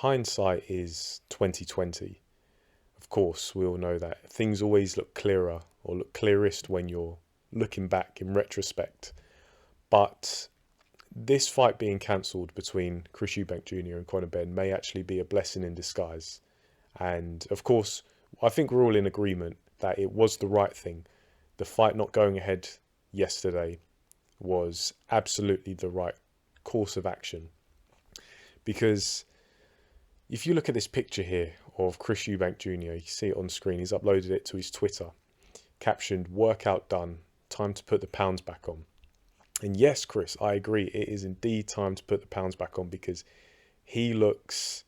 hindsight is 2020. Of course, we all know that things always look clearer or look clearest when you're looking back in retrospect. But this fight being cancelled between Chris Eubank Jr. and Conor Benn may actually be a blessing in disguise. And of course, I think we're all in agreement that it was the right thing. The fight not going ahead yesterday was absolutely the right course of action. Because if you look at this picture here of Chris Eubank Jr., you can see it on screen. He's uploaded it to his Twitter, captioned "Workout done, time to put the pounds back on." And yes, Chris, I agree. It is indeed time to put the pounds back on because he looks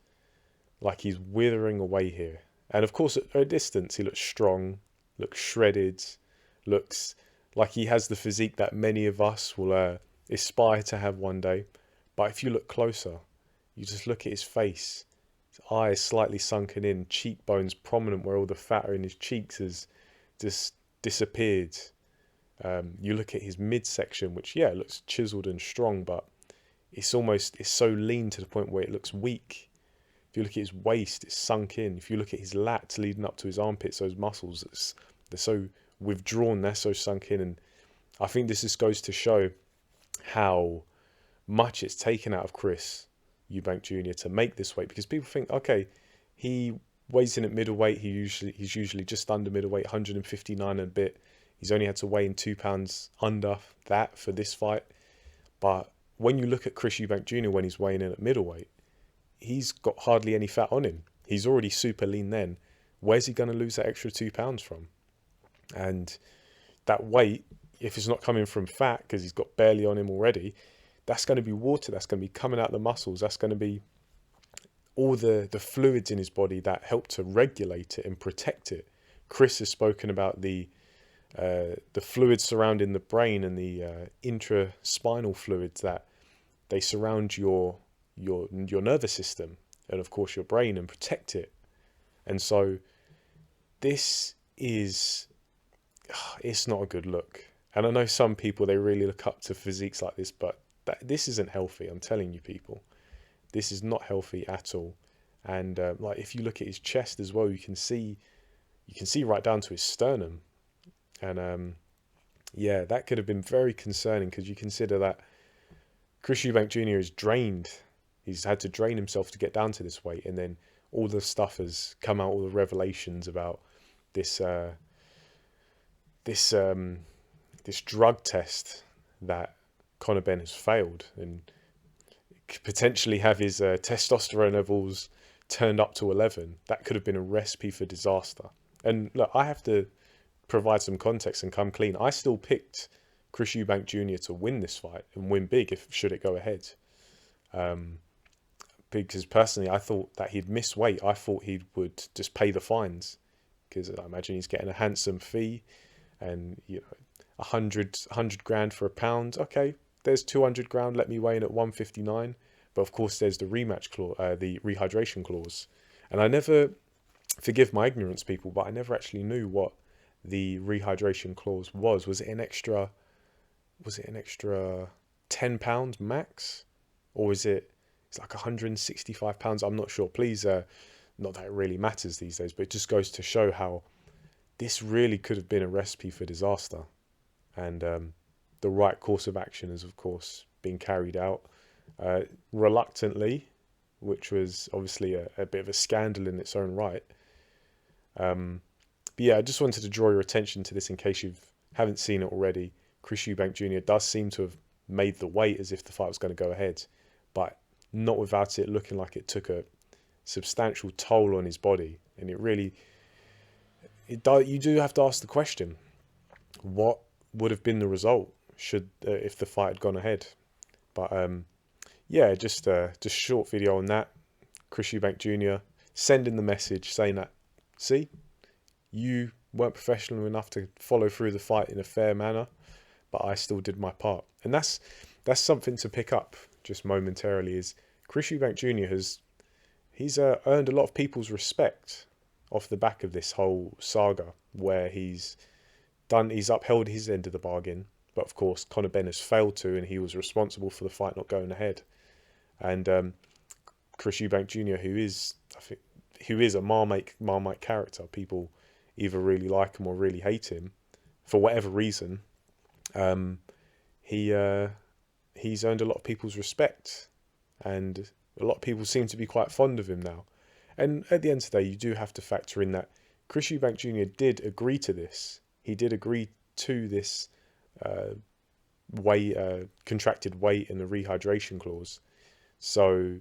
like he's withering away here. And of course, at a distance, he looks strong, looks shredded, looks like he has the physique that many of us will aspire to have one day. But if you look closer, you just look at his face, his eyes slightly sunken in, cheekbones prominent where all the fat in his cheeks has just disappeared. You look at his midsection, which, yeah, looks chiseled and strong, but it's so lean to the point where it looks weak. If you look at his waist, it's sunk in. If you look at his lats leading up to his armpits, those muscles, they're so withdrawn, they're so sunk in. And I think this just goes to show how much it's taken out of Chris Eubank Jr. to make this weight, because people think, okay, he weighs in at middleweight. He's usually just under middleweight, 159 and a bit. He's only had to weigh in 2 pounds under that for this fight. But when you look at Chris Eubank Jr. when he's weighing in at middleweight, he's got hardly any fat on him. He's already super lean then. Where's he going to lose that extra 2 pounds from? And that weight, if it's not coming from fat because he's got barely on him already, that's going to be water. That's going to be coming out the muscles. That's going to be all the fluids in his body that help to regulate it and protect it. Chris has spoken about the fluids surrounding the brain and the intraspinal fluids that they surround your nervous system and of course your brain and protect it. And so this is, it's not a good look. And I know some people, they really look up to physiques like this, but this isn't healthy. I'm telling you, people, this is not healthy at all. And like if you look at his chest as well, you can see right down to his sternum. And yeah, that could have been very concerning because you consider that Chris Eubank Jr. is drained. He's had to drain himself to get down to this weight, and then all the stuff has come out, all the revelations about this drug test that Conor Benn has failed, and could potentially have his testosterone levels turned up to 11. That could have been a recipe for disaster. And look, I have to provide some context and come clean. I still picked Chris Eubank Jr. to win this fight and win big should it go ahead. Because personally, I thought that he'd miss weight. I thought he would just pay the fines because I imagine he's getting a handsome fee, and 100 grand for a pound. Okay, there's 200 grand. Let me weigh in at 159. But of course, there's the rematch clause, the rehydration clause. And I never, forgive my ignorance, people, but I never actually knew what the rehydration clause was. Was it an extra 10 pounds max, or it's like 165 pounds? I'm not sure. Please, not that it really matters these days, but it just goes to show how this really could have been a recipe for disaster. And the right course of action has, of course, been carried out reluctantly, which was obviously a bit of a scandal in its own right. But yeah, I just wanted to draw your attention to this in case you haven't seen it already. Chris Eubank Jr. does seem to have made the weight as if the fight was going to go ahead, but not without it looking like it took a substantial toll on his body. And you do have to ask the question, what would have been the result if the fight had gone ahead? But yeah, just short video on that. Chris Eubank Jr. sending the message saying that, see, you weren't professional enough to follow through the fight in a fair manner, but I still did my part. And that's something to pick up just momentarily, is Chris Eubank Jr. he's earned a lot of people's respect off the back of this whole saga, where he's upheld his end of the bargain, but of course Conor Benn has failed to, and he was responsible for the fight not going ahead. And Chris Eubank Jr., who is a Marmite character. People either really like him or really hate him for whatever reason. He's earned a lot of people's respect, and a lot of people seem to be quite fond of him now. And at the end of the day, you do have to factor in that Chris Eubank Jr. did agree to this. He did agree to this contracted weight and the rehydration clause. So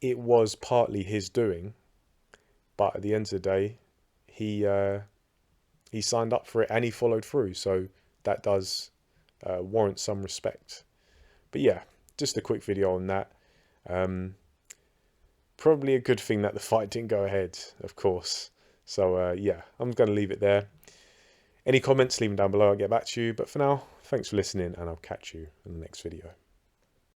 it was partly his doing, but at the end of the day, he signed up for it and he followed through. So that does warrant some respect. But yeah, just a quick video on that. Probably a good thing that the fight didn't go ahead, of course. So yeah, I'm going to leave it there. Any comments, leave them down below. I'll get back to you. But for now, thanks for listening, and I'll catch you in the next video.